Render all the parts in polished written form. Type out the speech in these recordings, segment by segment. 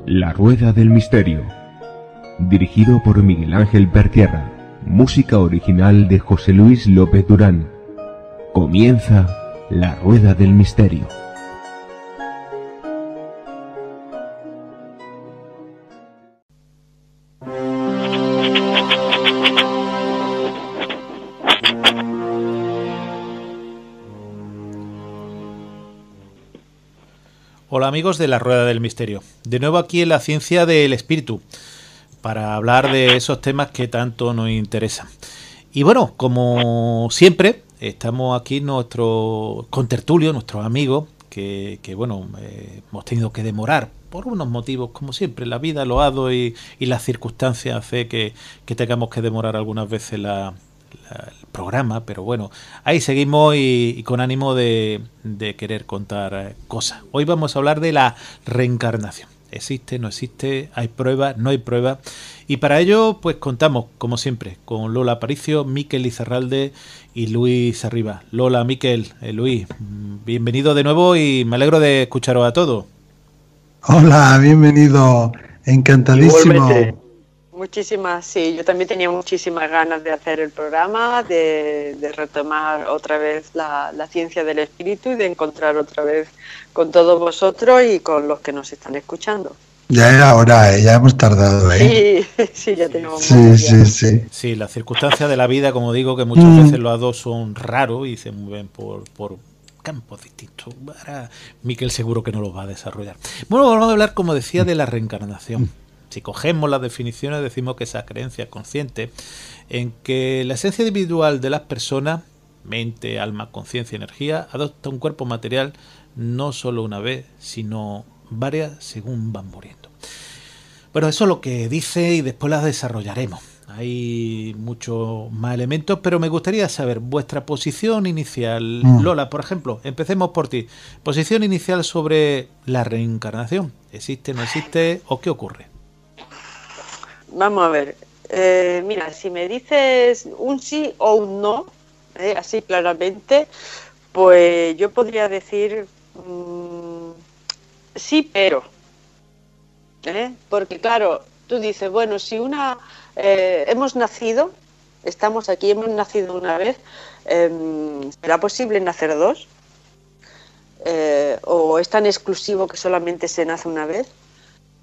La Rueda del Misterio, dirigido por Miguel Ángel Pertierra, música original de José Luis López Durán. Comienza La Rueda del Misterio. Hola amigos de La Rueda del Misterio, de nuevo aquí en la ciencia del espíritu, para hablar de esos temas que tanto nos interesan. Y bueno, como siempre, estamos aquí nuestro contertulio, nuestros amigos, que bueno, hemos tenido que demorar por unos motivos, como siempre, la vida, los hados y las circunstancias hace que tengamos que demorar algunas veces el programa, pero bueno, ahí seguimos y con ánimo de querer contar cosas. Hoy vamos a hablar de la reencarnación. ¿Existe, no existe? ¿Hay pruebas, no hay pruebas? Y para ello, pues contamos, como siempre, con Lola Aparicio, Miquel Izarralde y Luis Arriba. Lola, Miquel, Luis, bienvenido de nuevo y me alegro de escucharos a todos. Hola, bienvenido, encantadísimo. Igualmente. Muchísimas, sí, yo también tenía muchísimas ganas de hacer el programa, de retomar otra vez la ciencia del espíritu y de encontrar otra vez con todos vosotros y con los que nos están escuchando. Ya era hora, ya hemos tardado, ¿eh? Sí, ya tenemos. Sí. Sí, las circunstancias de la vida, como digo, que muchas veces los hados son raros y se mueven por campos distintos. Ahora Miquel seguro que no los va a desarrollar. Bueno, vamos a hablar, como decía, de la reencarnación. Si cogemos las definiciones, decimos que esa creencia consciente en que la esencia individual de las personas, mente, alma, conciencia y energía, adopta un cuerpo material no solo una vez, sino varias según van muriendo. Bueno, eso es lo que dice y después las desarrollaremos. Hay muchos más elementos, pero me gustaría saber vuestra posición inicial. Lola, por ejemplo, empecemos por ti. Posición inicial sobre la reencarnación. ¿Existe, no existe o qué ocurre? Vamos a ver, mira, si me dices un sí o un no, así claramente, pues yo podría decir sí, pero, porque claro, tú dices, bueno, si hemos nacido, estamos aquí, hemos nacido una vez, ¿será posible nacer dos? ¿O es tan exclusivo que solamente se nace una vez?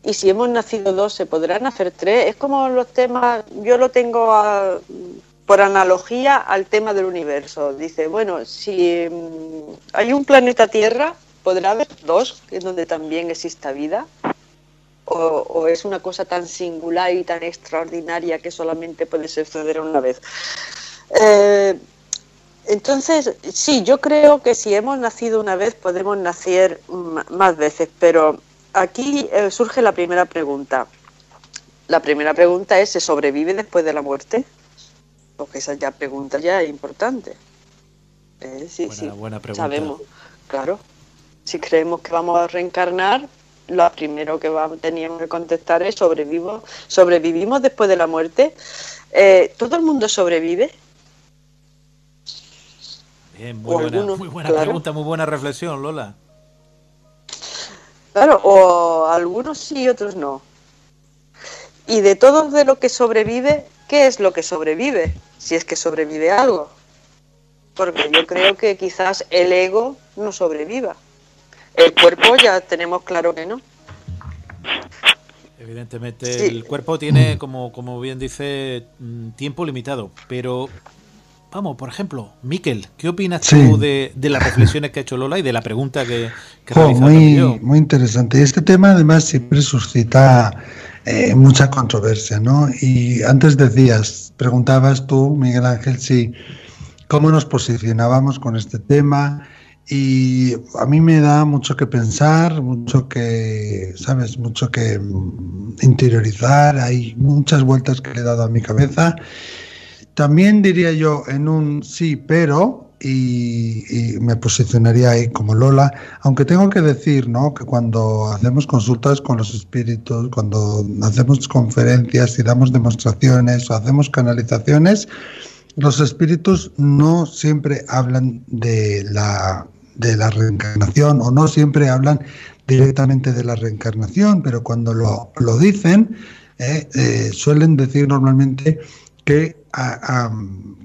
Y si hemos nacido dos, ¿se podrán hacer tres? Es como los temas, yo lo tengo por analogía al tema del universo. Dice, bueno, si hay un planeta Tierra, ¿podrá haber dos en donde también exista vida? ¿O es una cosa tan singular y tan extraordinaria que solamente puede suceder una vez? Entonces, sí, yo creo que si hemos nacido una vez, podemos nacer más veces, pero aquí surge la primera pregunta. La primera pregunta es, ¿se sobrevive después de la muerte? Porque esa pregunta ya es importante. Buena pregunta. Sabemos, claro. Si creemos que vamos a reencarnar, lo primero que teníamos que contestar es, ¿sobrevivimos después de la muerte? ¿Todo el mundo sobrevive? Bien, muy buena claro. Pregunta, muy buena reflexión, Lola. Claro, o algunos sí y otros no. Y de todo de lo que sobrevive, ¿qué es lo que sobrevive? Si es que sobrevive algo. Porque yo creo que quizás el ego no sobreviva. El cuerpo ya tenemos claro que no. Evidentemente, sí. El cuerpo tiene, como bien dice, tiempo limitado. Pero, vamos, por ejemplo, Miquel, ¿qué opinas tú de las reflexiones que ha hecho Lola y de la pregunta que realizado yo? Muy interesante. Este tema, además, siempre suscita mucha controversia, ¿no? Y antes preguntabas tú, Miguel Ángel, cómo nos posicionábamos con este tema. Y a mí me da mucho que pensar, mucho que interiorizar. Hay muchas vueltas que le he dado a mi cabeza. También diría yo en un sí, pero, y me posicionaría ahí como Lola, aunque tengo que decir, ¿no?, que cuando hacemos consultas con los espíritus, cuando hacemos conferencias y damos demostraciones o hacemos canalizaciones, los espíritus no siempre hablan de la reencarnación, o no siempre hablan directamente de la reencarnación, pero cuando lo dicen, suelen decir normalmente que,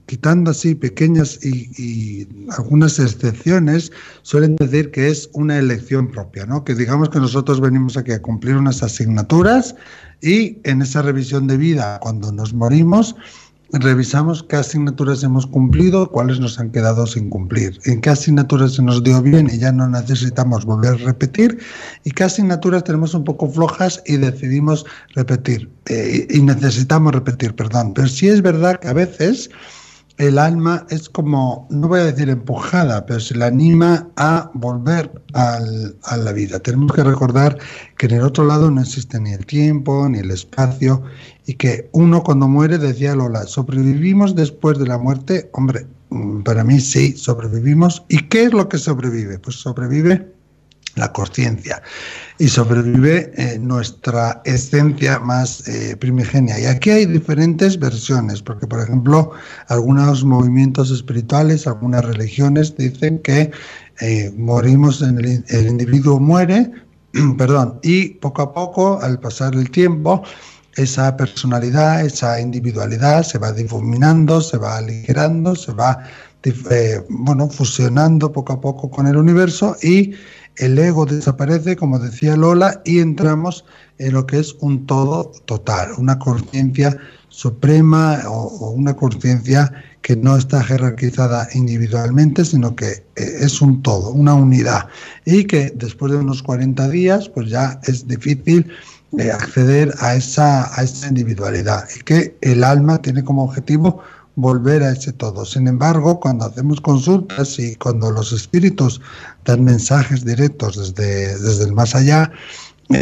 quitando así pequeñas y algunas excepciones, suelen decir que es una elección propia, ¿no? Que digamos que nosotros venimos aquí a cumplir unas asignaturas, y en esa revisión de vida, cuando nos morimos, revisamos qué asignaturas hemos cumplido, cuáles nos han quedado sin cumplir, en qué asignaturas se nos dio bien y ya no necesitamos volver a repetir, y qué asignaturas tenemos un poco flojas y decidimos repetir, y necesitamos repetir, perdón. Pero sí es verdad que a veces el alma es como, no voy a decir empujada, pero se le anima a volver a la vida. Tenemos que recordar que en el otro lado no existe ni el tiempo, ni el espacio, y que uno cuando muere, decía Lola, ¿sobrevivimos después de la muerte? Hombre, para mí sí, sobrevivimos. ¿Y qué es lo que sobrevive? Pues sobrevive la conciencia, y sobrevive nuestra esencia más primigenia. Y aquí hay diferentes versiones, porque por ejemplo algunos movimientos espirituales, algunas religiones dicen que morimos, el individuo muere, perdón, y poco a poco, al pasar el tiempo, esa personalidad, esa individualidad se va difuminando, se va aligerando, se va fusionando poco a poco con el universo, y el ego desaparece, como decía Lola, y entramos en lo que es un todo total, una conciencia suprema, o una conciencia que no está jerarquizada individualmente, sino que es un todo, una unidad, y que después de unos 40 días pues ya es difícil acceder a esa individualidad, y que el alma tiene como objetivo volver a ese todo. Sin embargo, cuando hacemos consultas y cuando los espíritus dan mensajes directos desde el más allá,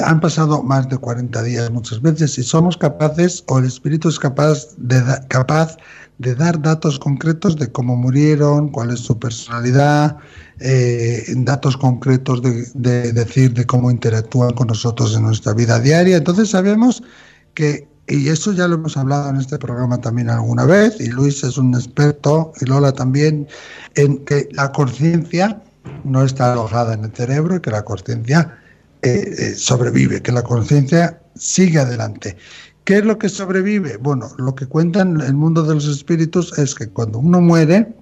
han pasado más de 40 días muchas veces, y somos capaces, o el espíritu es capaz de dar datos concretos de cómo murieron, cuál es su personalidad, datos concretos de decir de cómo interactúan con nosotros en nuestra vida diaria. Entonces sabemos que, y eso ya lo hemos hablado en este programa también alguna vez, y Luis es un experto, y Lola también, en que la conciencia no está alojada en el cerebro, y que la conciencia sobrevive, que la conciencia sigue adelante. ¿Qué es lo que sobrevive? Bueno, lo que cuentan el mundo de los espíritus es que cuando uno muere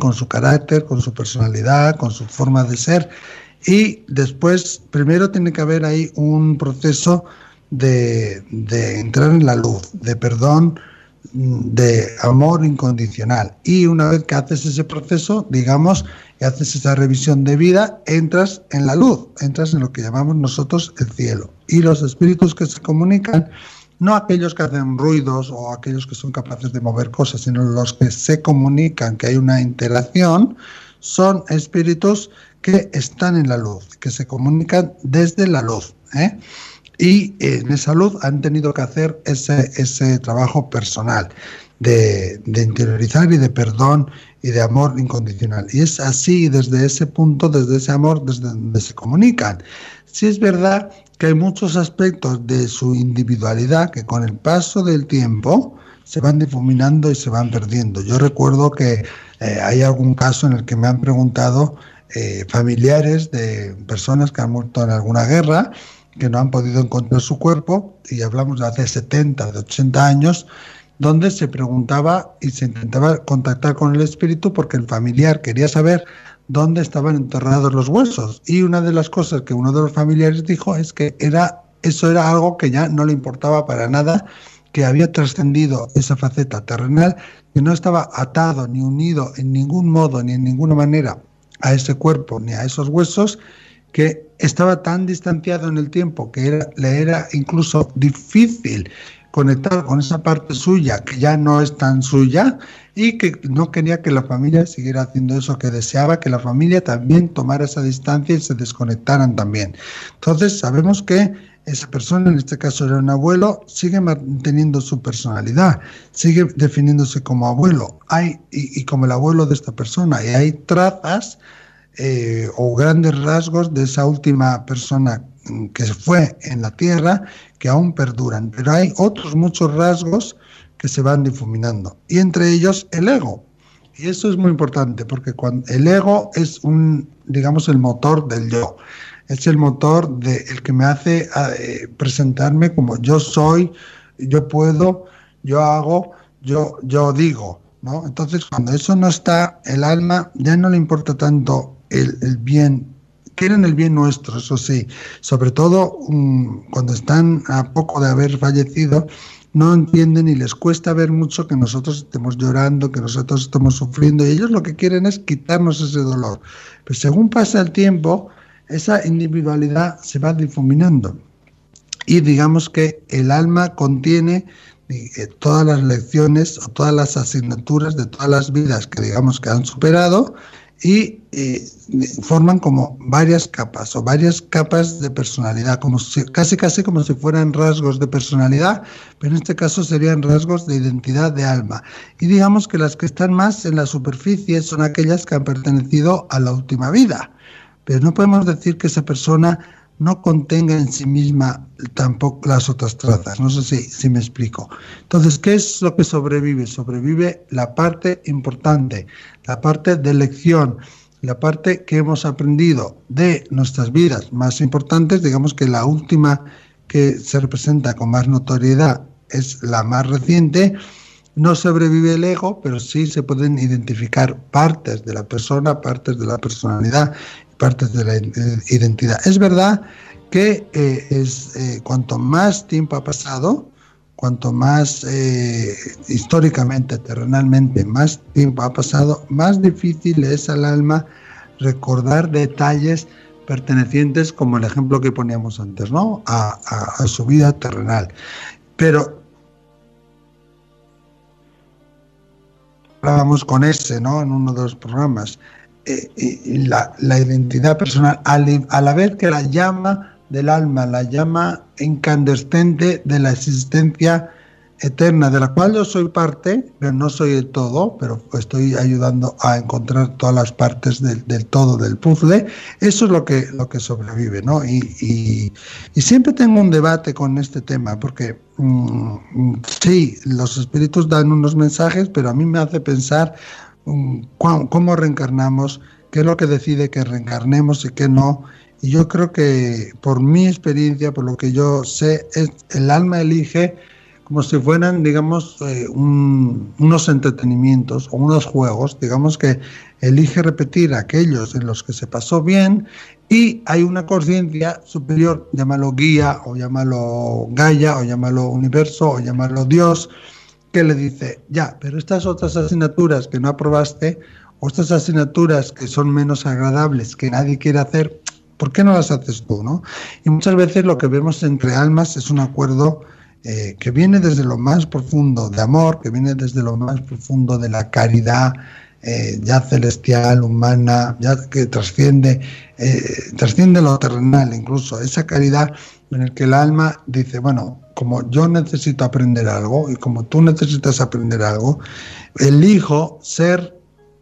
con su carácter, con su personalidad, con su forma de ser, y después, primero tiene que haber ahí un proceso de entrar en la luz, de perdón, de amor incondicional. Y una vez que haces ese proceso, digamos, y haces esa revisión de vida, entras en la luz, entras en lo que llamamos nosotros el cielo. Y los espíritus que se comunican, no aquellos que hacen ruidos o aquellos que son capaces de mover cosas, sino los que se comunican, que hay una interacción, son espíritus que están en la luz, que se comunican desde la luz, y en esa luz han tenido que hacer ese trabajo personal de interiorizar y de perdón y de amor incondicional. Y es así, desde ese punto, desde ese amor, desde donde se comunican. Sí es verdad que hay muchos aspectos de su individualidad que con el paso del tiempo se van difuminando y se van perdiendo. Yo recuerdo que hay algún caso en el que me han preguntado familiares de personas que han muerto en alguna guerra, que no han podido encontrar su cuerpo, y hablamos de hace 70, de 80 años, donde se preguntaba y se intentaba contactar con el espíritu porque el familiar quería saber dónde estaban enterrados los huesos. Y una de las cosas que uno de los familiares dijo es que eso era algo que ya no le importaba para nada, que había trascendido esa faceta terrenal, que no estaba atado ni unido en ningún modo ni en ninguna manera a ese cuerpo ni a esos huesos, que estaba tan distanciado en el tiempo que le era incluso difícil conectar con esa parte suya que ya no es tan suya, y que no quería que la familia siguiera haciendo eso, que deseaba que la familia también tomara esa distancia y se desconectaran también. Entonces sabemos que esa persona, en este caso era un abuelo, sigue manteniendo su personalidad, sigue definiéndose como abuelo, y como el abuelo de esta persona, y hay trazas o grandes rasgos de esa última persona que fue en la tierra que aún perduran, pero hay otros muchos rasgos que se van difuminando, y entre ellos el ego. Y eso es muy importante, porque cuando el ego es digamos, el motor del yo, es el motor el que me hace presentarme como yo soy, yo puedo, yo hago, yo digo, ¿no? Entonces, cuando eso no está, el alma ya no le importa tanto el bien. Quieren el bien nuestro, eso sí, sobre todo cuando están a poco de haber fallecido, no entienden y les cuesta ver mucho que nosotros estemos llorando, que nosotros estemos sufriendo, y ellos lo que quieren es quitarnos ese dolor. Pero según pasa el tiempo, esa individualidad se va difuminando, y digamos que el alma contiene todas las lecciones o todas las asignaturas de todas las vidas que digamos que han superado, y forman como varias capas de personalidad, casi como si fueran rasgos de personalidad, pero en este caso serían rasgos de identidad de alma. Y digamos que las que están más en la superficie son aquellas que han pertenecido a la última vida, pero no podemos decir que esa persona no contenga en sí misma tampoco las otras trazas. No sé si me explico. Entonces, ¿qué es lo que sobrevive? Sobrevive la parte importante, la parte de lección, la parte que hemos aprendido de nuestras vidas más importantes. Digamos que la última que se representa con más notoriedad es la más reciente. No sobrevive el ego, pero sí se pueden identificar partes de la persona, partes de la personalidad, partes de la identidad. Es verdad que cuanto más tiempo ha pasado, cuanto más históricamente, terrenalmente, más tiempo ha pasado, más difícil es al alma recordar detalles pertenecientes, como el ejemplo que poníamos antes, ¿no? A su vida terrenal. Pero hablábamos con ¿no? En uno de los programas. La identidad personal, a la vez que la llama del alma, la llama incandescente de la existencia eterna, de la cual yo soy parte, pero no soy el todo, pero estoy ayudando a encontrar todas las partes del todo del puzzle. Eso es lo que sobrevive, ¿no? Y siempre tengo un debate con este tema, porque sí, los espíritus dan unos mensajes, pero a mí me hace pensar cómo reencarnamos, qué es lo que decide que reencarnemos y qué no. Y yo creo que, por mi experiencia, por lo que yo sé, el alma elige como si fueran, digamos, unos entretenimientos o unos juegos, digamos, que elige repetir aquellos en los que se pasó bien, y hay una conciencia superior, llámalo guía, o llámalo Gaia, o llámalo universo, o llámalo Dios, que le dice, ya, pero estas otras asignaturas que no aprobaste, o estas asignaturas que son menos agradables, que nadie quiere hacer, ¿por qué no las haces tú, no? Y muchas veces lo que vemos entre almas es un acuerdo que viene desde lo más profundo de amor, que viene desde lo más profundo de la caridad, ya celestial, humana, ya que trasciende lo terrenal, incluso esa caridad en el que el alma dice, bueno, como yo necesito aprender algo y como tú necesitas aprender algo, elijo ser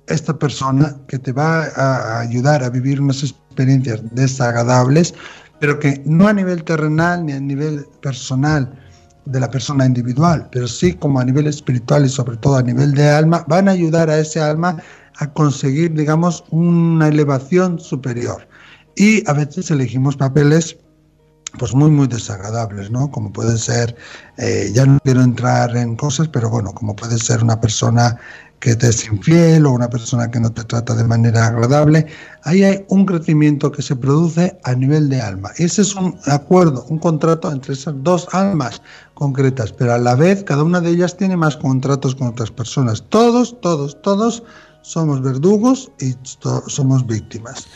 esta persona que te va a ayudar a vivir unas experiencias desagradables, pero que no a nivel terrenal ni a nivel personal de la persona individual, pero sí como a nivel espiritual y sobre todo a nivel de alma, van a ayudar a ese alma a conseguir, digamos, una elevación superior. Y a veces elegimos papeles pues muy, muy desagradables, ¿no? Como puede ser, ya no quiero entrar en cosas, pero bueno, como puede ser una persona que te es infiel o una persona que no te trata de manera agradable. Ahí hay un crecimiento que se produce a nivel de alma. Ese es un acuerdo, un contrato entre esas dos almas concretas, pero a la vez cada una de ellas tiene más contratos con otras personas. Todos somos verdugos y somos víctimas.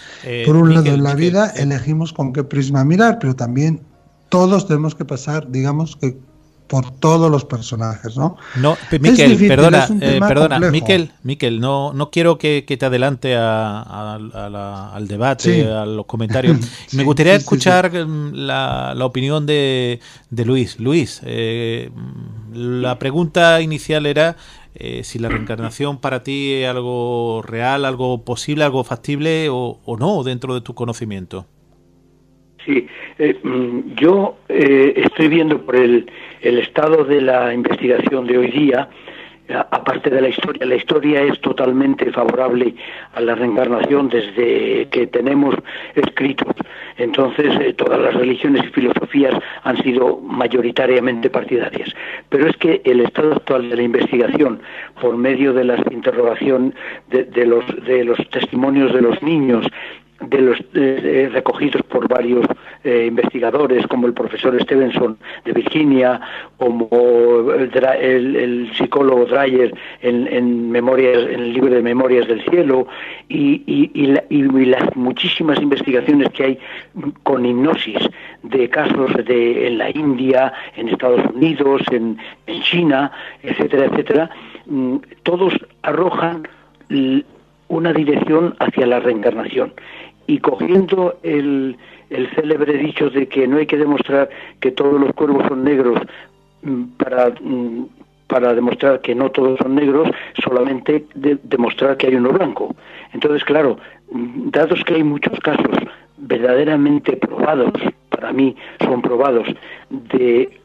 Por un lado en la vida elegimos con qué prisma mirar, pero también todos tenemos que pasar, digamos que por todos los personajes, ¿no? No, Miquel, perdona, Miquel, no quiero que te adelante al debate, sí, a los comentarios. Sí, me gustaría escuchar la opinión de Luis. Luis, la pregunta inicial era si la reencarnación para ti es algo real, algo posible, algo factible o no dentro de tu conocimiento. Sí, yo estoy viendo por el estado de la investigación de hoy día, aparte de la historia es totalmente favorable a la reencarnación desde que tenemos escritos. Entonces, todas las religiones y filosofías han sido mayoritariamente partidarias. Pero es que el estado actual de la investigación, por medio de las interrogaciones, de los testimonios de los niños, de los recogidos por varios investigadores, como el profesor Stevenson de Virginia, como el psicólogo Dreyer en Memorias, en el libro de Memorias del Cielo, y las muchísimas investigaciones que hay con hipnosis de casos en la India, en Estados Unidos, en China, etcétera, etcétera, todos arrojan una dirección hacia la reencarnación. Y cogiendo el célebre dicho de que no hay que demostrar que todos los cuervos son negros para demostrar que no todos son negros, solamente demostrar que hay uno blanco. Entonces, claro, dados que hay muchos casos verdaderamente probados, para mí son probados, de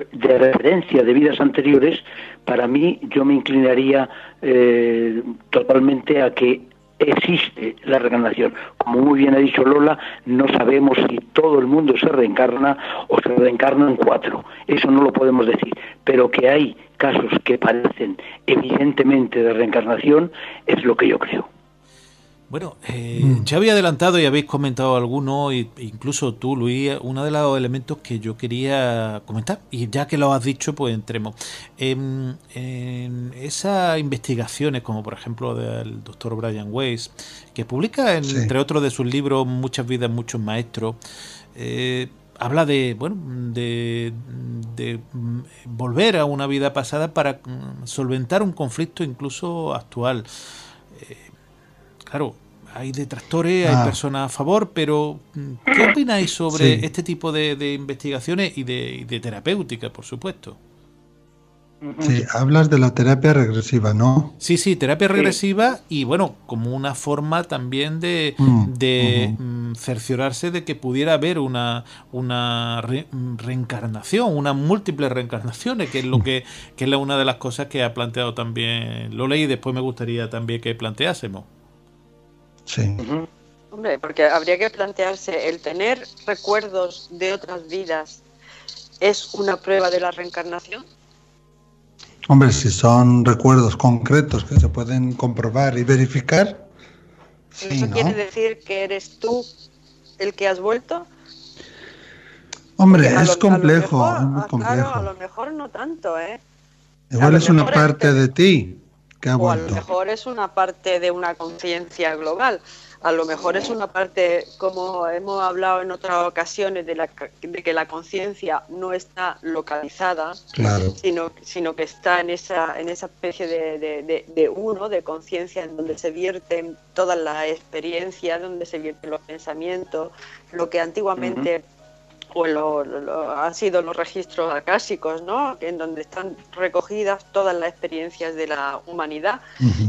referencia de vidas anteriores, para mí yo me inclinaría totalmente a que existe la reencarnación. Como muy bien ha dicho Lola, no sabemos si todo el mundo se reencarna o se reencarnan 4. Eso no lo podemos decir. Pero que hay casos que parecen evidentemente de reencarnación es lo que yo creo. Bueno, ya había adelantado y habéis comentado alguno, incluso tú, Luis, uno de los elementos que yo quería comentar, y ya que lo has dicho, pues entremos. En esas investigaciones, como por ejemplo del doctor Brian Weiss, que publica, entre otros de sus libros, Muchas vidas, muchos maestros, habla de volver a una vida pasada para solventar un conflicto incluso actual. Claro, hay detractores, hay personas a favor, pero ¿qué opináis sobre este tipo de investigaciones y de terapéutica, por supuesto? Sí, hablas de la terapia regresiva, ¿no? Sí, terapia regresiva y bueno, como una forma también de cerciorarse de que pudiera haber una reencarnación, unas múltiples reencarnaciones, que es lo que es una de las cosas que ha planteado también Lola, y después me gustaría también que planteásemos. Sí. Hombre, porque habría que plantearse, ¿el tener recuerdos de otras vidas es una prueba de la reencarnación? Hombre, si son recuerdos concretos que se pueden comprobar y verificar, sí, ¿Eso ¿no? quiere decir que eres tú el que has vuelto? Hombre, es complejo, es muy complejo. Claro, a lo mejor no tanto, ¿eh? Igual es una parte de ti que ha vuelto. O a lo mejor es una parte de una conciencia global. A lo mejor es una parte, como hemos hablado en otras ocasiones, de que la conciencia no está localizada, claro, sino que está en esa especie de uno, de conciencia, en donde se vierten todas las experiencias, donde se vierten los pensamientos, lo que antiguamente han sido los registros acásicos, ¿no? En donde están recogidas todas las experiencias de la humanidad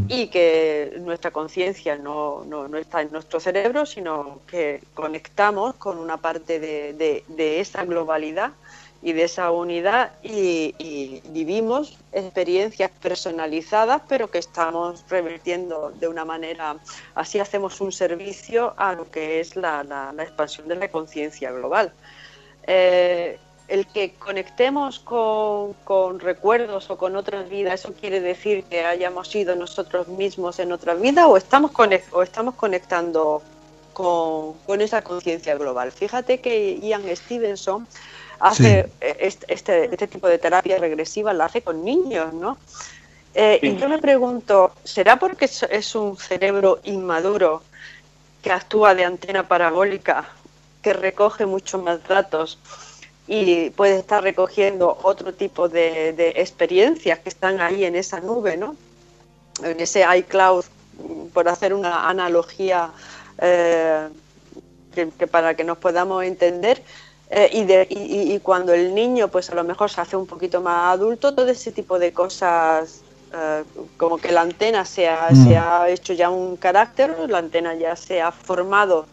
y que nuestra conciencia no está en nuestro cerebro, sino que conectamos con una parte de esa globalidad y de esa unidad y vivimos experiencias personalizadas, pero que estamos revirtiendo de una manera, así hacemos un servicio a lo que es la expansión de la conciencia global. El que conectemos con recuerdos o con otras vidas, ¿eso quiere decir que hayamos sido nosotros mismos en otra vida o estamos conectando con esa conciencia global? Fíjate que Ian Stevenson hace este tipo de terapia regresiva, la hace con niños, ¿no? Y yo me pregunto, ¿será porque es un cerebro inmaduro que actúa de antena parabólica, que recoge muchos más datos y puede estar recogiendo otro tipo de experiencias que están ahí en esa nube, ¿no? En ese iCloud, por hacer una analogía que para que nos podamos entender, y cuando el niño pues a lo mejor se hace un poquito más adulto, todo ese tipo de cosas, como que la antena se ha hecho ya un carácter, la antena ya se ha formado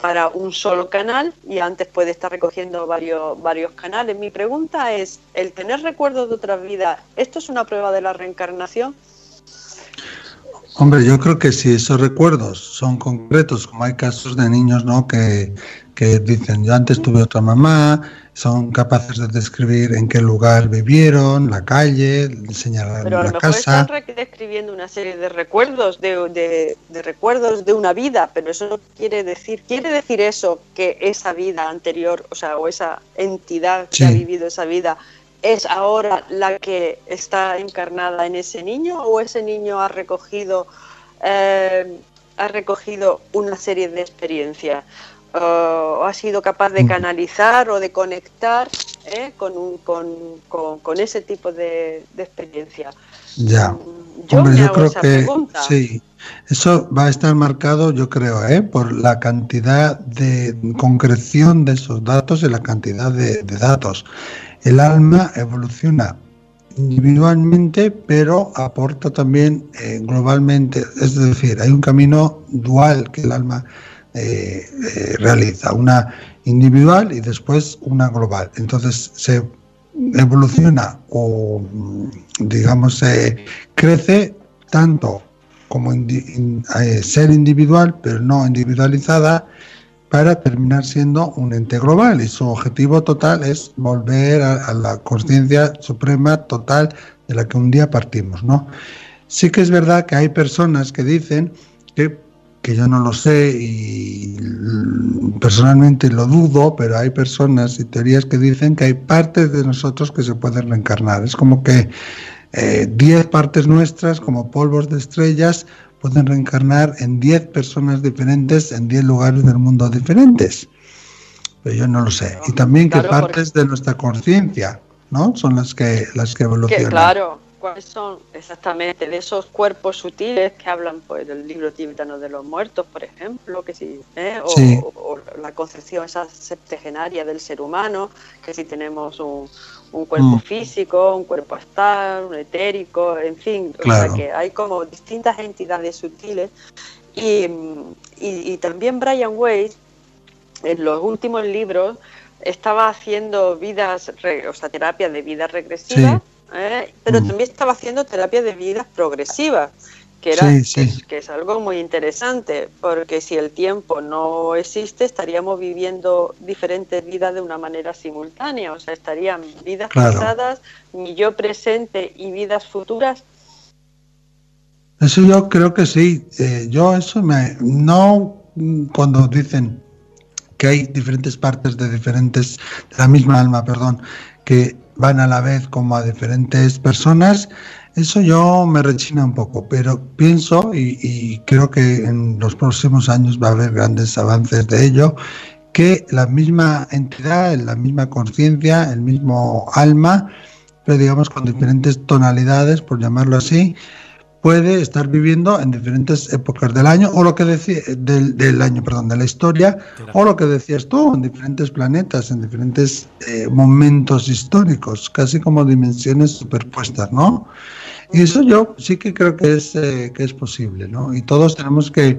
para un solo canal y antes puede estar recogiendo varios canales. Mi pregunta es, ¿el tener recuerdos de otras vidas, esto es una prueba de la reencarnación? Hombre, yo creo que si esos recuerdos son concretos, como hay casos de niños, ¿no?, que dicen, yo antes tuve otra mamá, son capaces de describir en qué lugar vivieron, la calle, señalar pero a lo la mejor casa. están describiendo una serie de recuerdos, de recuerdos de una vida, pero eso no quiere decir eso, que esa vida anterior, o sea, o esa entidad que ha vivido esa vida, ¿es ahora la que está encarnada en ese niño o ese niño ha recogido una serie de experiencias? ¿O ha sido capaz de canalizar o de conectar con ese tipo de experiencia? Ya. Yo creo esa que pregunta. Sí, eso va a estar marcado, yo creo, por la cantidad de concreción de esos datos y la cantidad de datos. El alma evoluciona individualmente, pero aporta también globalmente. Es decir, hay un camino dual que el alma realiza, una individual y después una global. Entonces se evoluciona o, digamos, crece tanto como ser individual, pero no individualizada, para terminar siendo un ente global, y su objetivo total es volver a la conciencia suprema total de la que un día partimos, ¿no? Sí que es verdad que hay personas que dicen que yo no lo sé y personalmente lo dudo, pero hay personas y teorías que dicen que hay partes de nosotros que se pueden reencarnar. Es como que 10 partes nuestras, como polvos de estrellas, pueden reencarnar en 10 personas diferentes, en 10 lugares del mundo diferentes. Pero yo no lo sé. Y también que partes de nuestra conciencia, ¿no?, son las que evolucionan. Claro. ¿Cuáles son exactamente de esos cuerpos sutiles que hablan, pues, del libro tibetano de los muertos, por ejemplo, que sí, o la concepción esa septegenaria del ser humano, que si tenemos un cuerpo físico, un cuerpo astral, un etérico, en fin, claro. O sea que hay como distintas entidades sutiles y también Brian Weiss en los últimos libros estaba haciendo terapia de vida regresiva. Pero también estaba haciendo terapia de vidas progresivas, que es algo muy interesante, porque si el tiempo no existe, estaríamos viviendo diferentes vidas de una manera simultánea, o sea, estarían vidas pasadas, mi yo presente y vidas futuras. Eso yo creo que sí. No cuando dicen que hay diferentes partes de la misma alma, que van a la vez como a diferentes personas, eso yo me rechina un poco, pero pienso y creo que en los próximos años va a haber grandes avances de ello, que la misma entidad, la misma conciencia, el mismo alma, pero digamos con diferentes tonalidades, por llamarlo así, puede estar viviendo en diferentes épocas del año, o lo que decía de la historia, o lo que decías tú, en diferentes planetas, en diferentes momentos históricos, casi como dimensiones superpuestas, ¿no? Y eso yo sí que creo que es posible, ¿no? Y todos tenemos que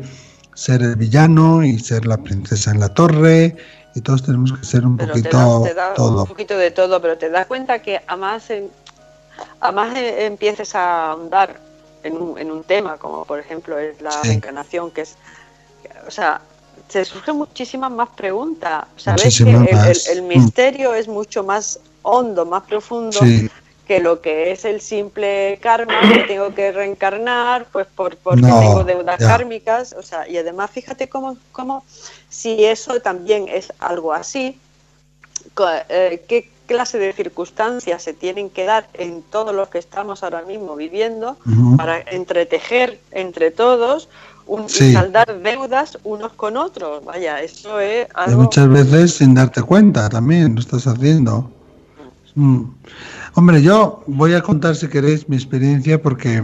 ser el villano y ser la princesa en la torre, y todos tenemos que ser un poquito todo. Un poquito de todo, pero te das cuenta que a más empieces a ahondar en un tema, como por ejemplo es la reencarnación, que es, o sea, se surgen muchísimas más preguntas. Sabes que el misterio es mucho más hondo, más profundo que lo que es el simple karma, que tengo que reencarnar, pues porque tengo deudas kármicas, o sea, y además fíjate cómo si eso también es algo así, qué clase de circunstancias se tienen que dar en todos los que estamos ahora mismo viviendo para entretejer entre todos y saldar deudas unos con otros. Vaya, eso es algo... Y muchas veces sin darte cuenta también lo estás haciendo. Hombre, yo voy a contar, si queréis, mi experiencia, porque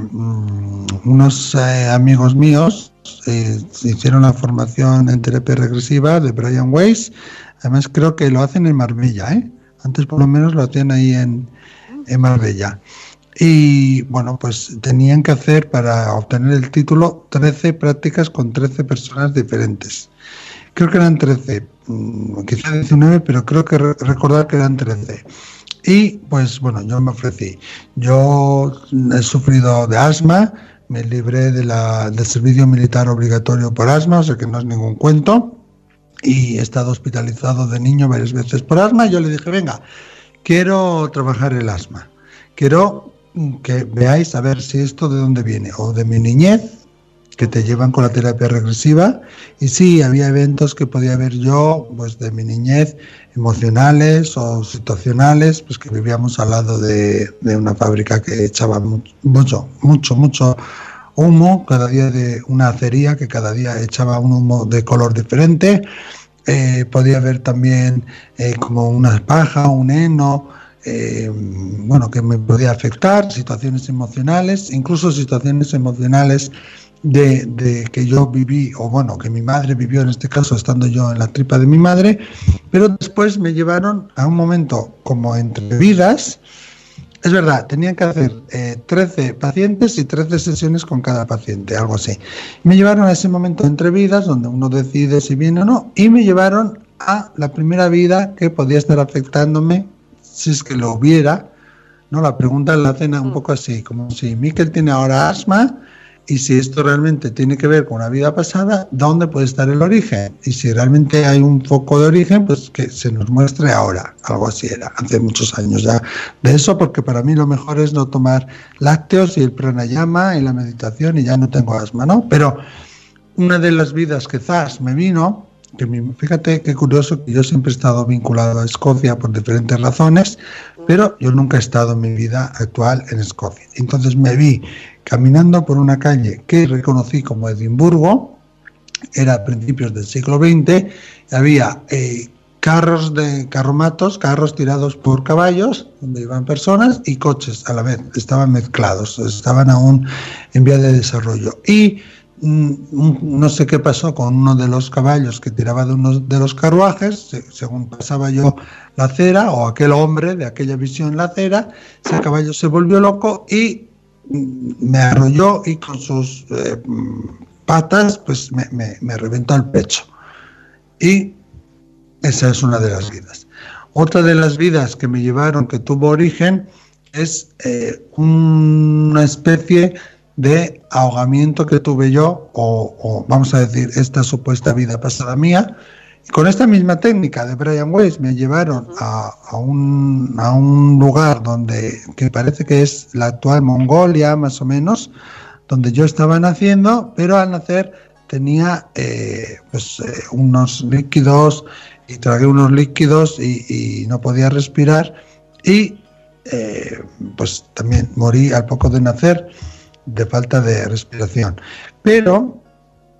unos amigos míos hicieron la formación en terapia regresiva de Brian Weiss. Además creo que lo hacen en Marbella, Antes por lo menos lo hacían ahí en Marbella. Y bueno, pues tenían que hacer, para obtener el título, 13 prácticas con 13 personas diferentes. creo que eran 13, quizá 19, pero creo que recordar que eran 13. Y pues bueno, yo me ofrecí. Yo he sufrido de asma, me libré del servicio militar obligatorio por asma, o sea que no es ningún cuento, y he estado hospitalizado de niño varias veces por asma. Yo le dije, venga, quiero trabajar el asma, quiero que veáis a ver si esto de dónde viene, o de mi niñez, que te llevan con la terapia regresiva, y sí, había eventos que podía ver yo, pues de mi niñez, emocionales o situacionales, pues que vivíamos al lado de una fábrica que echaba mucho humo, cada día, de una acería que cada día echaba un humo de color diferente. Podía ver también como una paja, un heno, bueno, que me podía afectar, situaciones emocionales, incluso situaciones emocionales de que yo viví, o bueno, que mi madre vivió, en este caso estando yo en la tripa de mi madre, pero después me llevaron a un momento como entre vidas. Es verdad, tenían que hacer 13 pacientes y 13 sesiones con cada paciente, algo así. Me llevaron a ese momento entre vidas, donde uno decide si viene o no, y me llevaron a la primera vida que podía estar afectándome, si es que lo hubiera, ¿no? La pregunta en la cena un poco así, como si Miquel tiene ahora asma, y si esto realmente tiene que ver con una vida pasada, ¿dónde puede estar el origen? Y si realmente hay un foco de origen, pues que se nos muestre ahora. Algo así era, hace muchos años ya de eso, porque para mí lo mejor es no tomar lácteos y el pranayama y la meditación, y ya no tengo asma, ¿no? Pero una de las vidas que quizás me vino, fíjate qué curioso, que yo siempre he estado vinculado a Escocia por diferentes razones, pero yo nunca he estado en mi vida actual en Escocia. Entonces me vi caminando por una calle que reconocí como Edimburgo, era a principios del siglo XX, había carros de carromatos, carros tirados por caballos, donde iban personas, y coches a la vez, estaban mezclados, estaban aún en vía de desarrollo. Y no sé qué pasó con uno de los caballos que tiraba de uno de los carruajes, según pasaba yo la acera, o aquel hombre de aquella visión la acera, ese caballo se volvió loco y me arrolló, y con sus patas pues me reventó el pecho. Y esa es una de las vidas. Otra de las vidas que me llevaron, que tuvo origen, es una especie de ahogamiento que tuve yo, o vamos a decir, esta supuesta vida pasada mía. Y con esta misma técnica de Brian Weiss me llevaron a un lugar que parece que es la actual Mongolia, más o menos, donde yo estaba naciendo, pero al nacer tenía unos líquidos, y tragué unos líquidos y no podía respirar, y pues también morí al poco de nacer de falta de respiración. Pero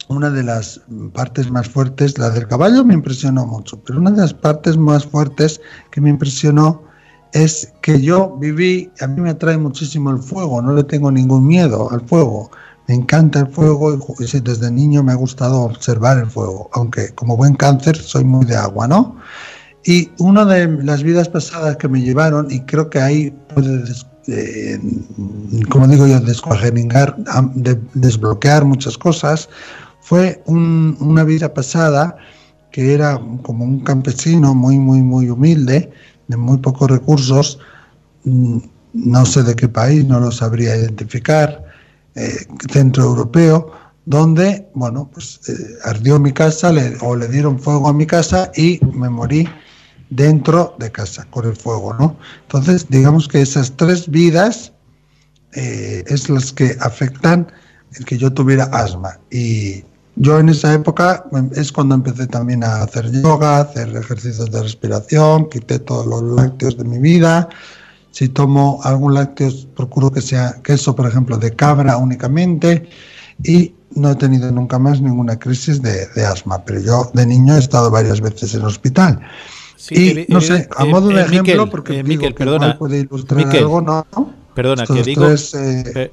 una de las partes más fuertes, la del caballo me impresionó mucho, pero una de las partes más fuertes que me impresionó es que yo viví, a mí me atrae muchísimo el fuego, no le tengo ningún miedo al fuego, me encanta el fuego, y desde niño me ha gustado observar el fuego, aunque como buen cáncer soy muy de agua, ¿no? Y una de las vidas pasadas que me llevaron, y creo que ahí puede como digo yo, descuajeningar, desbloquear muchas cosas, fue una vida pasada que era como un campesino muy humilde, de muy pocos recursos, no sé de qué país, no lo sabría identificar, centroeuropeo, donde, bueno, pues ardió mi casa, le dieron fuego a mi casa y me morí dentro de casa con el fuego, ¿no? Entonces, digamos que esas tres vidas es las que afectan el que yo tuviera asma. Y yo en esa época es cuando empecé también a hacer yoga, a hacer ejercicios de respiración, quité todos los lácteos de mi vida. Si tomo algún lácteo, procuro que sea queso, por ejemplo, de cabra únicamente, y no he tenido nunca más ninguna crisis de asma, pero yo de niño he estado varias veces en el hospital. Sí, y no sé, a modo de ejemplo, Miquel, porque Miquel, perdona, puede ilustrar Miquel, algo, ¿no? Perdona, estos que digo tres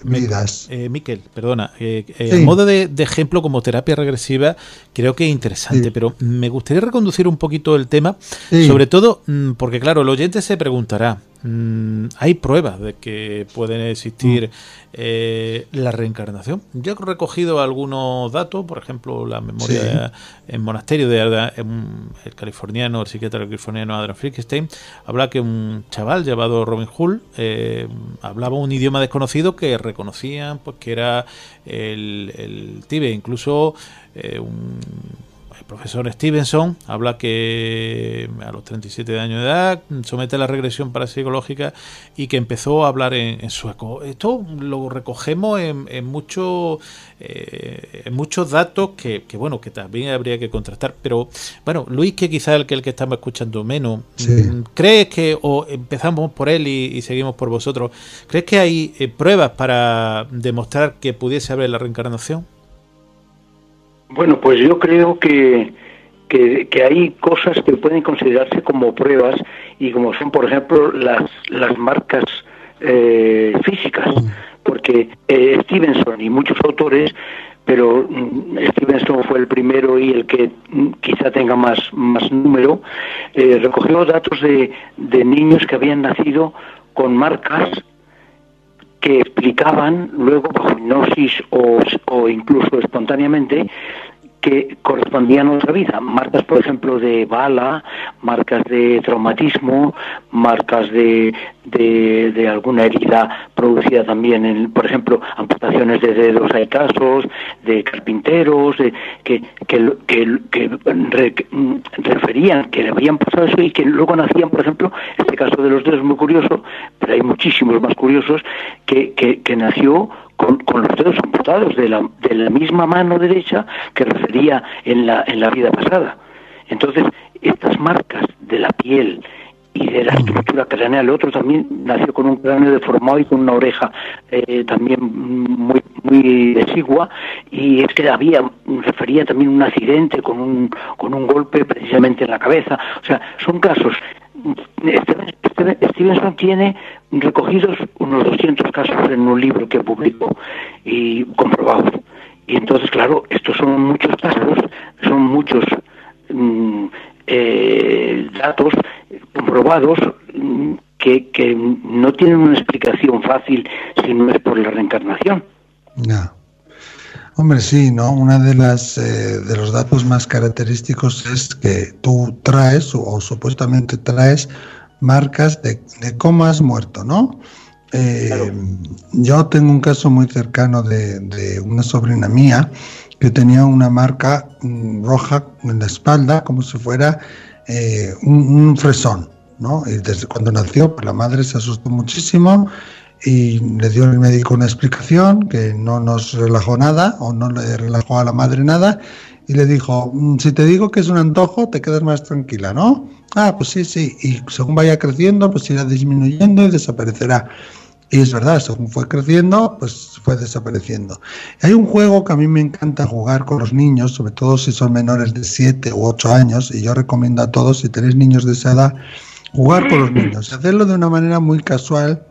vidas. Miquel, perdona, Sí. a modo de ejemplo como terapia regresiva, creo que es interesante, Sí. pero me gustaría reconducir un poquito el tema, Sí. sobre todo porque claro, el oyente se preguntará, hay pruebas de que puede existir la reencarnación. Yo he recogido algunos datos, por ejemplo, la memoria en monasterio de el californiano, el psiquiatra californiano Adam Finkelstein, habla que un chaval llamado Robin Hull hablaba un idioma desconocido que reconocían pues que era el tibet. Incluso el profesor Stevenson habla que a los 37 años de edad somete a la regresión parapsicológica y que empezó a hablar en sueco. Esto lo recogemos en muchos datos que bueno, que también habría que contrastar. Pero bueno, Luis, que quizás el que estamos escuchando menos, ¿crees que, o empezamos por él y seguimos por vosotros, crees que hay pruebas para demostrar que pudiese haber la reencarnación? Bueno, pues yo creo que hay cosas que pueden considerarse como pruebas, y como son, por ejemplo, las marcas físicas, porque Stevenson y muchos autores, pero Stevenson fue el primero y el que quizá tenga más número, recogió datos de niños que habían nacido con marcas que explicaban luego bajo hipnosis o incluso espontáneamente que correspondían a otra vida. Marcas, por ejemplo, de bala, marcas de traumatismo, marcas de alguna herida producida también por ejemplo, amputaciones de dedos, hay casos, de carpinteros, que referían que le habían pasado eso y que luego nacían, por ejemplo, este caso de los dedos es muy curioso, pero hay muchísimos más curiosos, que nació con los dedos amputados de la misma mano derecha que refería en la vida pasada. Entonces, estas marcas de la piel y de la estructura craneal, el otro también nació con un cráneo deformado y con una oreja también muy exigua, y es que refería también un accidente con un golpe precisamente en la cabeza. O sea, son casos. Stevenson tiene recogidos unos 200 casos en un libro que publicó y comprobados. Y entonces, claro, estos son muchos casos, son muchos datos comprobados que no tienen una explicación fácil si no es por la reencarnación. No. Hombre, sí, ¿no? Una de los datos más característicos es que tú traes o supuestamente traes marcas de cómo has muerto, ¿no? Claro. Yo tengo un caso muy cercano de una sobrina mía que tenía una marca roja en la espalda, como si fuera un fresón, ¿no? Y desde cuando nació, pues la madre se asustó muchísimo y le dio el médico una explicación que no nos relajó nada, o no le relajó a la madre nada, y le dijo, si te digo que es un antojo, te quedas más tranquila, ¿no? Ah, pues sí, y según vaya creciendo, pues irá disminuyendo y desaparecerá. Y es verdad, según fue creciendo, pues fue desapareciendo. Hay un juego que a mí me encanta jugar con los niños, sobre todo si son menores de 7 u 8 años, y yo recomiendo a todos, si tenéis niños de esa edad, jugar con los niños, hacerlo de una manera muy casual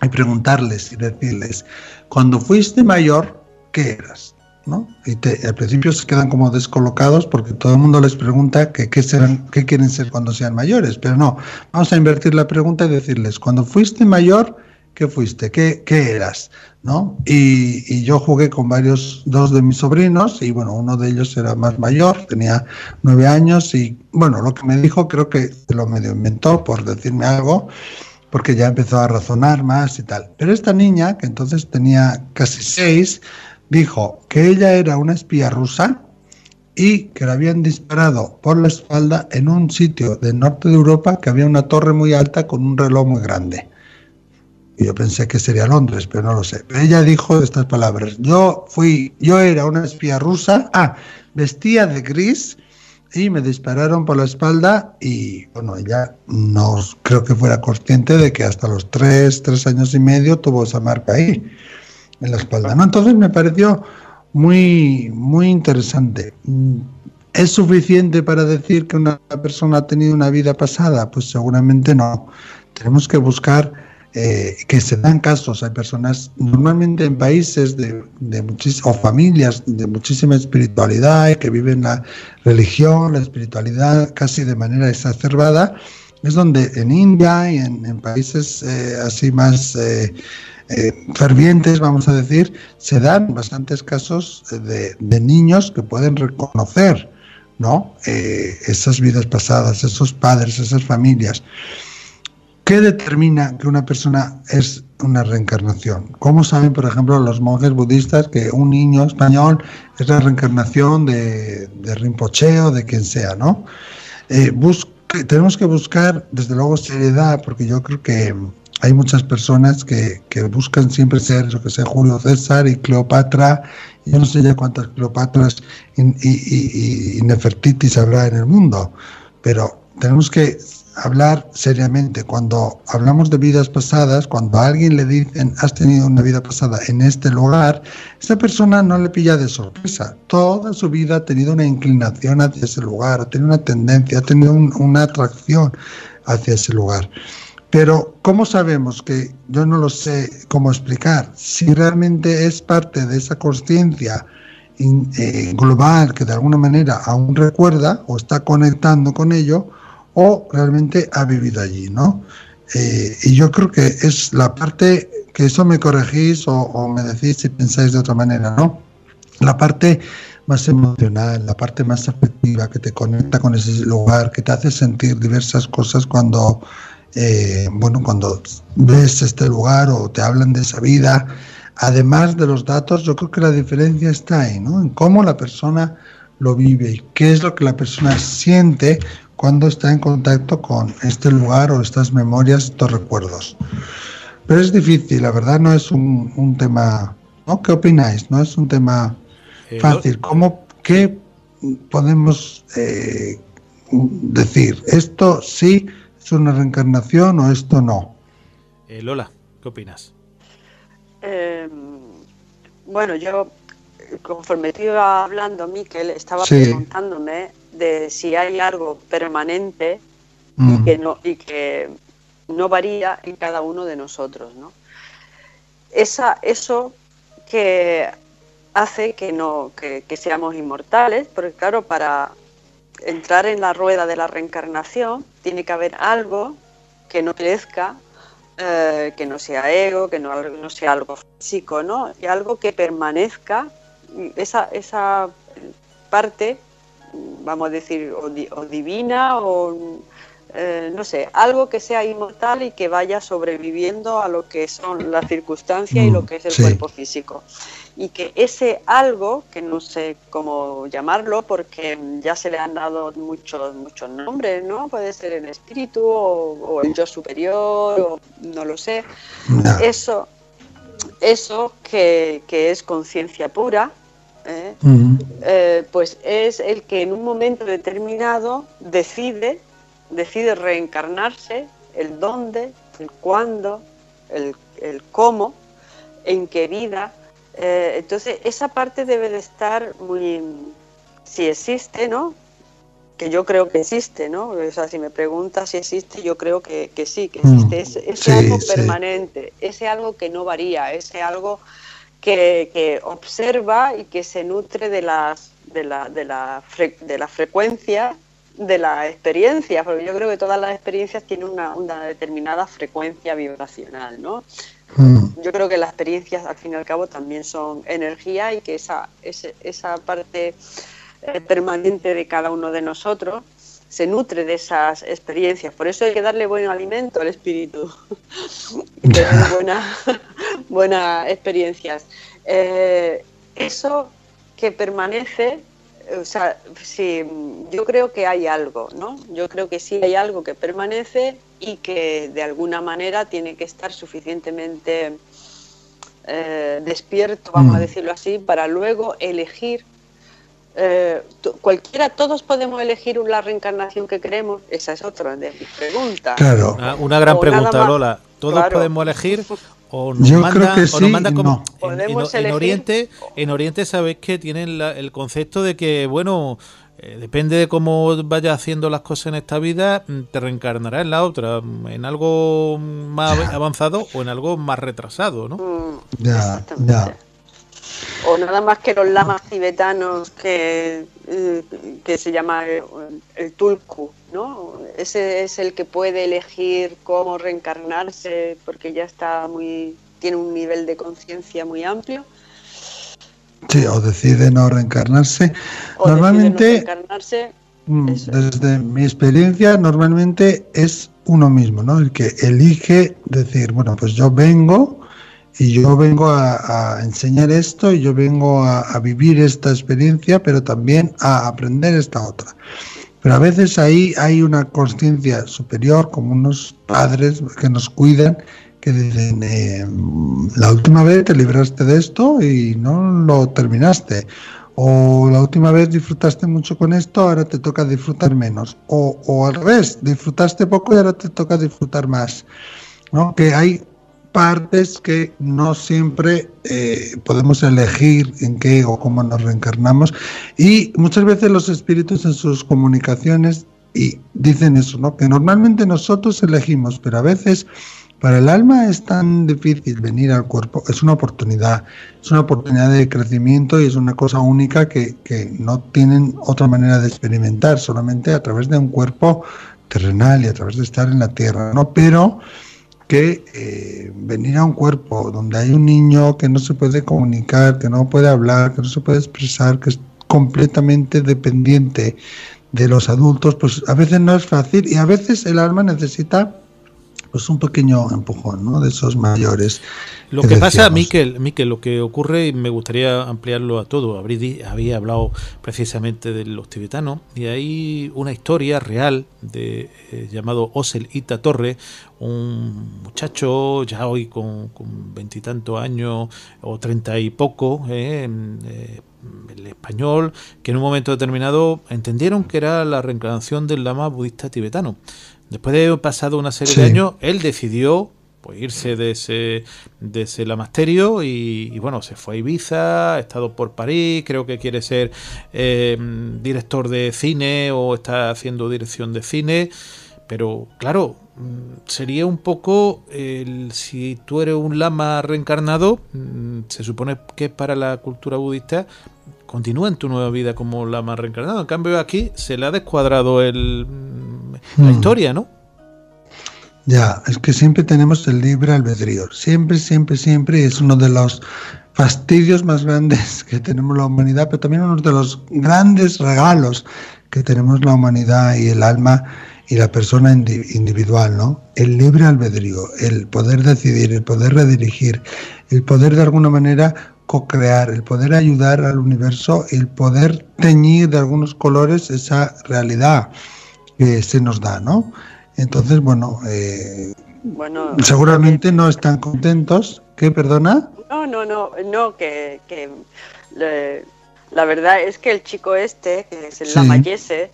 y preguntarles y decirles, cuando fuiste mayor, ¿qué eras? ¿No? Y al principio se quedan como descolocados porque todo el mundo les pregunta qué quieren ser cuando sean mayores, pero no, vamos a invertir la pregunta y decirles, cuando fuiste mayor, ¿qué fuiste? ¿Qué eras? ¿No? Y yo jugué con dos de mis sobrinos, y bueno, uno de ellos era más mayor, tenía 9 años, y bueno, lo que me dijo creo que se lo medio inventó por decirme algo, porque ya empezó a razonar más y tal. Pero esta niña, que entonces tenía casi 6, dijo que ella era una espía rusa y que la habían disparado por la espalda en un sitio del norte de Europa, que había una torre muy alta con un reloj muy grande. Y yo pensé que sería Londres, pero no lo sé. Pero ella dijo estas palabras, yo era una espía rusa, vestía de gris y me dispararon por la espalda, y bueno, ella no creo que fuera consciente de que hasta los 3 años y medio tuvo esa marca ahí en la espalda, ¿no? Entonces me pareció muy, muy interesante. ¿Es suficiente para decir que una persona ha tenido una vida pasada? Pues seguramente no. Tenemos que buscar que se dan casos. Hay personas, normalmente en países o familias de muchísima espiritualidad, que viven la religión, la espiritualidad casi de manera exacerbada, es donde en India y en países así más fervientes, vamos a decir, se dan bastantes casos de niños que pueden reconocer, ¿no? Esas vidas pasadas, esos padres, esas familias. ¿Qué determina que una persona es una reencarnación? ¿Cómo saben, por ejemplo, los monjes budistas que un niño español es la reencarnación de Rinpoche o de quien sea, ¿no? Tenemos que buscar, desde luego, seriedad, porque yo creo que hay muchas personas que buscan siempre ser, yo que sé, Julio César y Cleopatra. Yo no sé ya cuántas Cleopatras y Nefertitis habrá en el mundo, pero tenemos que hablar seriamente. Cuando hablamos de vidas pasadas, cuando a alguien le dicen has tenido una vida pasada en este lugar, esa persona no le pilla de sorpresa. Toda su vida ha tenido una inclinación hacia ese lugar, ha tenido una tendencia, ha tenido una atracción hacia ese lugar. Pero ¿cómo sabemos que yo no lo sé cómo explicar? Si realmente es parte de esa conciencia global que de alguna manera aún recuerda o está conectando con ello, o realmente ha vivido allí, ¿no? Y yo creo que es la parte, que eso me corregís o me decís si pensáis de otra manera, ¿no? La parte más emocional, la parte más afectiva, que te conecta con ese lugar, que te hace sentir diversas cosas cuando ves este lugar o te hablan de esa vida. Además de los datos, yo creo que la diferencia está ahí, ¿no? En cómo la persona lo vive y qué es lo que la persona siente cuando está en contacto con este lugar o estas memorias, estos recuerdos. Pero es difícil, la verdad no es un tema, ¿no? ¿Qué opináis? No es un tema fácil. ¿Qué podemos decir? ¿Esto sí es una reencarnación o esto no? Lola, ¿qué opinas? Bueno, yo, conforme te iba hablando, Miquel, estaba preguntándome de si hay algo permanente y que no varía en cada uno de nosotros, ¿no? Eso que hace que seamos inmortales, porque claro, para entrar en la rueda de la reencarnación tiene que haber algo que no crezca, que no sea ego, que no sea algo físico, ¿no? Y algo que permanezca, esa parte, vamos a decir, o divina, o no sé, algo que sea inmortal y que vaya sobreviviendo a lo que son las circunstancias y lo que es el cuerpo físico. Y que ese algo, que no sé cómo llamarlo, porque ya se le han dado muchos nombres, ¿no? Puede ser el espíritu o el yo superior, o no lo sé. No. Eso que es conciencia pura, pues es el que en un momento determinado decide reencarnarse, el dónde, el cuándo, el cómo, en qué vida. Entonces esa parte debe de estar muy, si existe, ¿no? Que yo creo que existe, ¿no? O sea, si me preguntas si existe, yo creo que sí, que existe. Ese algo permanente, ese algo que no varía, ese algo que observa y que se nutre de la frecuencia de la experiencia, porque yo creo que todas las experiencias tienen una determinada frecuencia vibracional, ¿no? Yo creo que las experiencias al fin y al cabo también son energía y que esa parte permanente de cada uno de nosotros se nutre de esas experiencias. Por eso hay que darle buen alimento al espíritu y tener buenas experiencias. Eso que permanece, o sea, sí, yo creo que hay algo, ¿no? Yo creo que sí hay algo que permanece y que de alguna manera tiene que estar suficientemente despierto, vamos a decirlo así, para luego elegir. Todos podemos elegir la reencarnación que queremos. Esa es otra de mis preguntas. Claro. Una gran pregunta, Lola. ¿Todos podemos elegir? O nos yo manda, creo que sí, o nos manda como no. en Oriente sabéis que tienen el concepto de que, bueno, depende de cómo vayas haciendo las cosas en esta vida, te reencarnarás en la otra, en algo más avanzado o en algo más retrasado, ¿no? Ya. O nada más que los lamas tibetanos que que se llama el tulku, ¿no? Ese es el que puede elegir cómo reencarnarse porque ya tiene un nivel de conciencia muy amplio. Sí, o decide no reencarnarse. O Normalmente, decide no reencarnarse, desde mi experiencia, normalmente es uno mismo, ¿no? El que elige decir, bueno, pues yo vengo a enseñar esto y yo vengo a vivir esta experiencia, pero también a aprender esta otra. Pero a veces ahí hay una conciencia superior, como unos padres que nos cuidan, que dicen, la última vez te libraste de esto y no lo terminaste. O la última vez disfrutaste mucho con esto, ahora te toca disfrutar menos. O al revés, disfrutaste poco y ahora te toca disfrutar más, ¿no? Que hay partes que no siempre podemos elegir en qué o cómo nos reencarnamos, y muchas veces los espíritus en sus comunicaciones y dicen eso, ¿no? Que normalmente nosotros elegimos, pero a veces para el alma es tan difícil venir al cuerpo. Es una oportunidad de crecimiento y es una cosa única que no tienen otra manera de experimentar, solamente a través de un cuerpo terrenal y a través de estar en la tierra, ¿no? Pero que venir a un cuerpo donde hay un niño que no se puede comunicar, que no puede hablar, que no se puede expresar, que es completamente dependiente de los adultos, pues a veces no es fácil, y a veces el alma necesita pues un pequeño empujón, ¿no? De esos mayores. Lo que pasa, Miquel, lo que ocurre, y me gustaría ampliarlo a todo, había hablado precisamente de los tibetanos, y hay una historia real de llamado Osel Ita Torre, un muchacho ya hoy con 20 y tantos años, o 30 y poco, el español, que en un momento determinado entendieron que era la reencarnación del lama budista tibetano. Después de haber pasado una serie de años, él decidió pues irse de ese lamasterio y bueno, se fue a Ibiza, ha estado por París, creo que quiere ser director de cine o está haciendo dirección de cine, pero claro, sería un poco si tú eres un lama reencarnado, se supone que para la cultura budista continúa en tu nueva vida como lama reencarnado. En cambio aquí se le ha descuadrado la historia, ¿no? Ya, es que siempre tenemos el libre albedrío. Siempre, y es uno de los fastidios más grandes que tenemos la humanidad, pero también uno de los grandes regalos que tenemos la humanidad y el alma y la persona individual, ¿no? El libre albedrío, el poder decidir, el poder redirigir, el poder de alguna manera co-crear, el poder ayudar al universo, el poder teñir de algunos colores esa realidad que se nos da, ¿no? Entonces, bueno, seguramente no están contentos. ¿Qué, perdona? No, que la verdad es que el chico este, que es el lama Yese,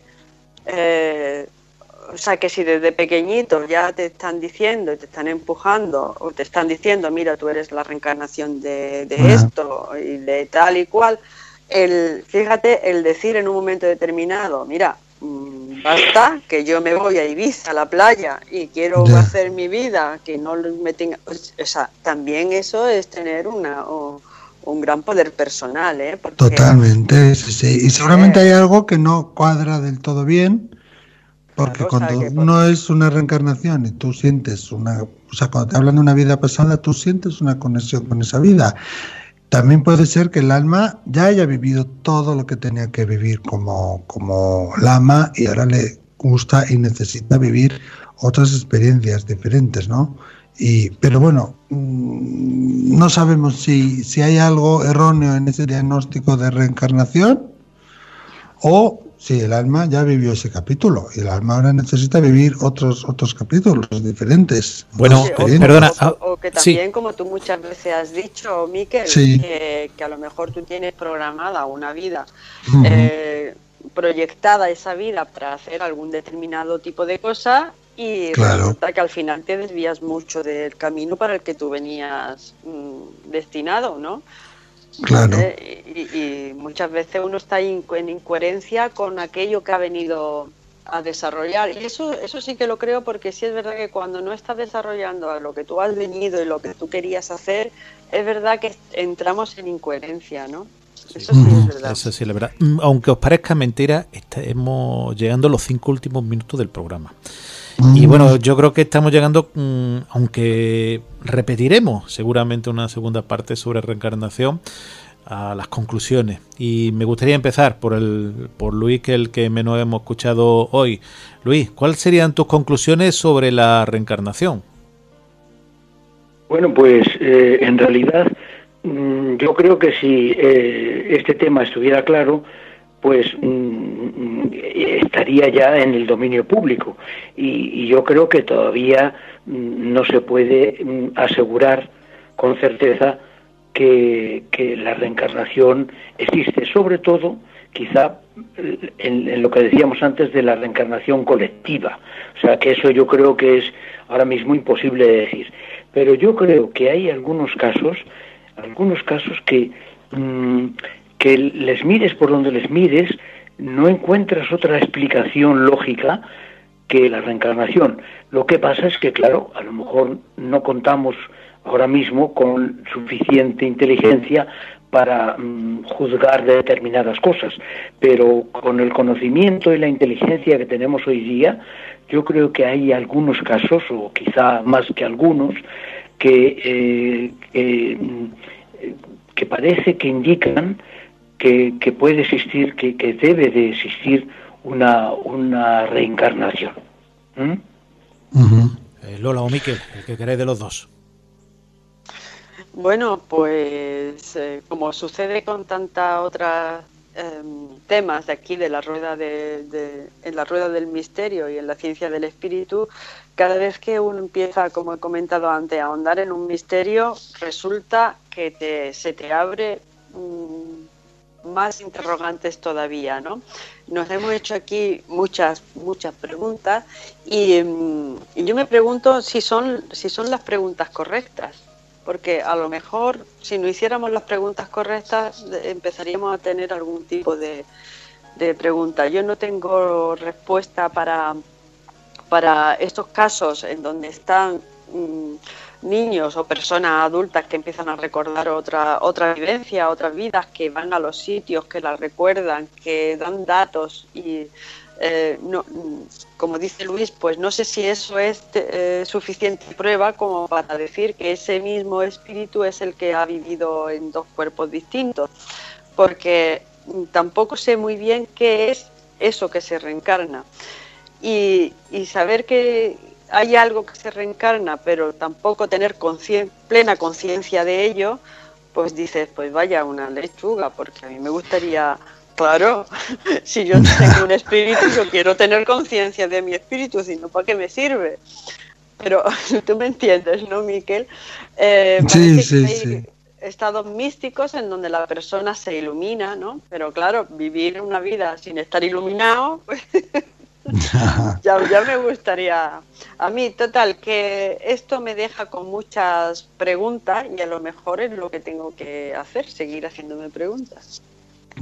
o sea, que si desde pequeñito ya te están diciendo, te están empujando, o te están diciendo, mira, tú eres la reencarnación de esto, y de tal y cual, fíjate, el decir en un momento determinado, mira, basta, que yo me voy a Ibiza, a la playa, y quiero hacer mi vida, que no me tenga... O sea, también eso es tener un gran poder personal, ¿eh? Porque, totalmente, sí. Y seguramente hay algo que no cuadra del todo bien, porque cuando uno es una reencarnación y tú sientes o sea, cuando te hablan de una vida pasada, tú sientes una conexión con esa vida. También puede ser que el alma ya haya vivido todo lo que tenía que vivir como lama y ahora le gusta y necesita vivir otras experiencias diferentes, ¿no? Pero bueno, no sabemos si hay algo erróneo en ese diagnóstico de reencarnación o si el alma ya vivió ese capítulo y el alma ahora necesita vivir otros capítulos diferentes. Bueno, perdona. O que también, como tú muchas veces has dicho, Miquel, que a lo mejor tú tienes programada una vida, proyectada esa vida para hacer algún determinado tipo de cosa y resulta que al final te desvías mucho del camino para el que tú venías destinado, ¿no? Claro. Y muchas veces uno está en incoherencia con aquello que ha venido a desarrollar. Y eso sí que lo creo, porque sí es verdad que cuando no estás desarrollando lo que tú has venido y lo que tú querías hacer, es verdad que entramos en incoherencia, ¿no? Eso sí es verdad. Eso sí es la verdad. Aunque os parezca mentira, estamos llegando a los 5 últimos minutos del programa. Y bueno, yo creo que estamos llegando, aunque repetiremos seguramente una segunda parte sobre reencarnación, a las conclusiones. Y me gustaría empezar por Luis, que es el que menos hemos escuchado hoy. Luis, ¿cuáles serían tus conclusiones sobre la reencarnación? Bueno, pues en realidad yo creo que si este tema estuviera claro, pues estaría ya en el dominio público. Y yo creo que todavía no se puede asegurar con certeza que la reencarnación existe, sobre todo quizá en lo que decíamos antes de la reencarnación colectiva. O sea, que eso yo creo que es ahora mismo imposible de decir. Pero yo creo que hay algunos casos que les mires por donde les mires, no encuentras otra explicación lógica que la reencarnación. Lo que pasa es que, claro, a lo mejor no contamos ahora mismo con suficiente inteligencia para juzgar de determinadas cosas, pero con el conocimiento y la inteligencia que tenemos hoy día, yo creo que hay algunos casos, o quizá más que algunos, que parece que indican que puede existir, que debe de existir una reencarnación. Lola o Miquel, el que queráis de los dos. Bueno, pues como sucede con tantas otras temas de aquí de la rueda en la rueda del misterio y en la ciencia del espíritu, cada vez que uno empieza, como he comentado antes, a ahondar en un misterio, resulta que se te abre más interrogantes todavía, ¿no? Nos hemos hecho aquí muchas preguntas y yo me pregunto si son las preguntas correctas, porque a lo mejor si no hiciéramos las preguntas correctas empezaríamos a tener algún tipo de pregunta. Yo no tengo respuesta para estos casos en donde están niños o personas adultas que empiezan a recordar otra vivencia, otras vidas, que van a los sitios, que las recuerdan, que dan datos y no, como dice Luis, pues no sé si eso es suficiente prueba como para decir que ese mismo espíritu es el que ha vivido en dos cuerpos distintos, porque tampoco sé muy bien qué es eso que se reencarna y saber que hay algo que se reencarna, pero tampoco tener plena conciencia de ello, pues dices, pues vaya una lechuga, porque a mí me gustaría, claro, si yo tengo un espíritu, yo quiero tener conciencia de mi espíritu, si no, ¿para qué me sirve? Pero tú me entiendes, ¿no, Miquel? Sí. Estados místicos en donde la persona se ilumina, ¿no? Pero claro, vivir una vida sin estar iluminado, pues ya me gustaría. A mí, total, que esto me deja con muchas preguntas y a lo mejor es lo que tengo que hacer, seguir haciéndome preguntas.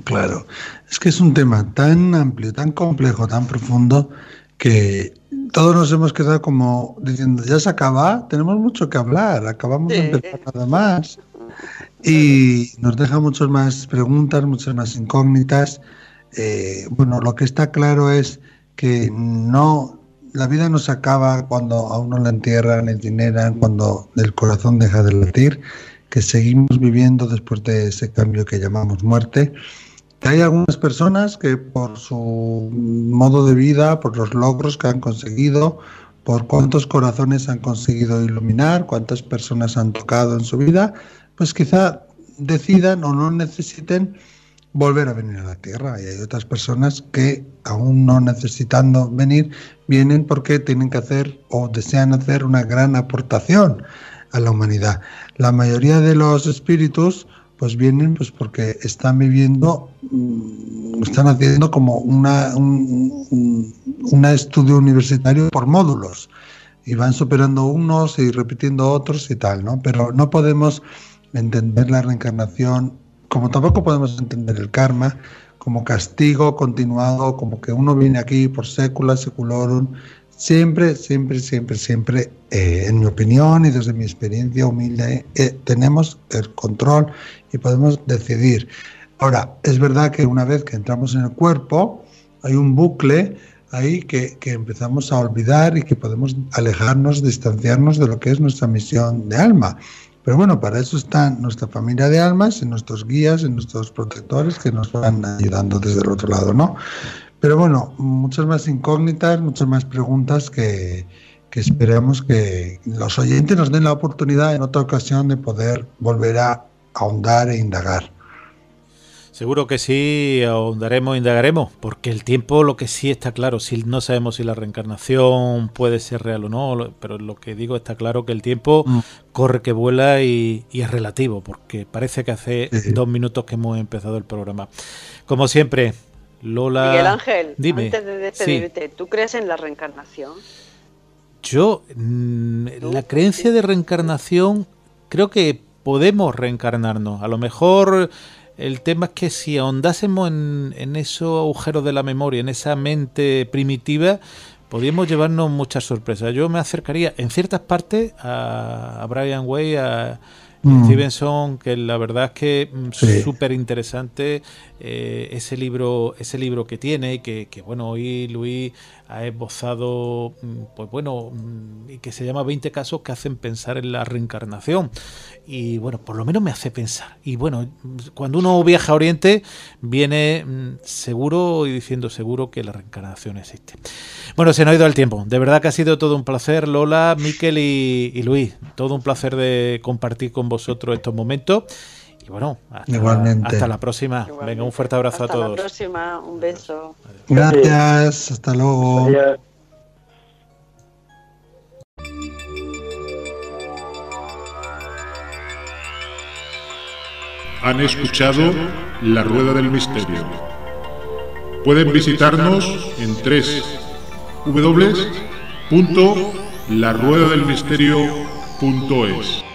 Claro, es que es un tema tan amplio, tan complejo, tan profundo, que todos nos hemos quedado como diciendo, ya se acaba, tenemos mucho que hablar, acabamos de empezar nada más. Y nos deja muchas más preguntas, muchas más incógnitas. Bueno, lo que está claro es que la vida no se acaba cuando a uno le entierran, le incineran, cuando el corazón deja de latir, que seguimos viviendo después de ese cambio que llamamos muerte. Que hay algunas personas que por su modo de vida, por los logros que han conseguido, por cuántos corazones han conseguido iluminar, cuántas personas han tocado en su vida, pues quizá decidan o no necesiten volver a venir a la Tierra. Y hay otras personas que, aún no necesitando venir, vienen porque tienen que hacer o desean hacer una gran aportación a la humanidad. La mayoría de los espíritus pues vienen pues porque están viviendo, están haciendo como un estudio universitario por módulos y van superando unos y repitiendo otros y tal, ¿no? Pero no podemos entender la reencarnación, como tampoco podemos entender el karma, como castigo continuado, como que uno viene aquí por sécula, seculorum. Siempre, en mi opinión y desde mi experiencia humilde, tenemos el control y podemos decidir. Ahora, es verdad que una vez que entramos en el cuerpo, hay un bucle ahí que empezamos a olvidar y que podemos alejarnos, distanciarnos de lo que es nuestra misión de alma. Pero bueno, para eso está nuestra familia de almas, en nuestros guías, en nuestros protectores que nos van ayudando desde el otro lado, ¿no? Pero bueno, muchas más incógnitas, muchas más preguntas que esperemos que los oyentes nos den la oportunidad en otra ocasión de poder volver a ahondar e indagar. Seguro que sí, ahondaremos, indagaremos, porque el tiempo, lo que sí está claro, si no sabemos si la reencarnación puede ser real o no, pero lo que digo está claro que el tiempo corre que vuela y es relativo, porque parece que hace 2 minutos que hemos empezado el programa. Como siempre, Lola... Miguel Ángel, dime. Antes de despedirte, Sí. ¿tú crees en la reencarnación? Yo, la creencia de reencarnación, creo que podemos reencarnarnos. A lo mejor el tema es que si ahondásemos en esos agujeros de la memoria, en esa mente primitiva, podríamos llevarnos muchas sorpresas. Yo me acercaría en ciertas partes a Brian Way, a Stevenson, que la verdad es que súper interesante ese libro que tiene y que bueno, hoy Luis ha esbozado, pues bueno, y que se llama 20 casos que hacen pensar en la reencarnación. Y bueno, por lo menos me hace pensar. Y bueno, cuando uno viaja a Oriente, viene seguro y diciendo seguro que la reencarnación existe. Bueno, se nos ha ido el tiempo. De verdad que ha sido todo un placer, Lola, Miquel y Luis. Todo un placer de compartir con vosotros estos momentos. Y bueno, hasta la próxima. Igualmente. Venga, un fuerte abrazo hasta a todos. Hasta la próxima, un beso. Gracias, hasta luego. Adiós. Han escuchado La Rueda del Misterio. Pueden visitarnos en www.laruedadelmisterio.es.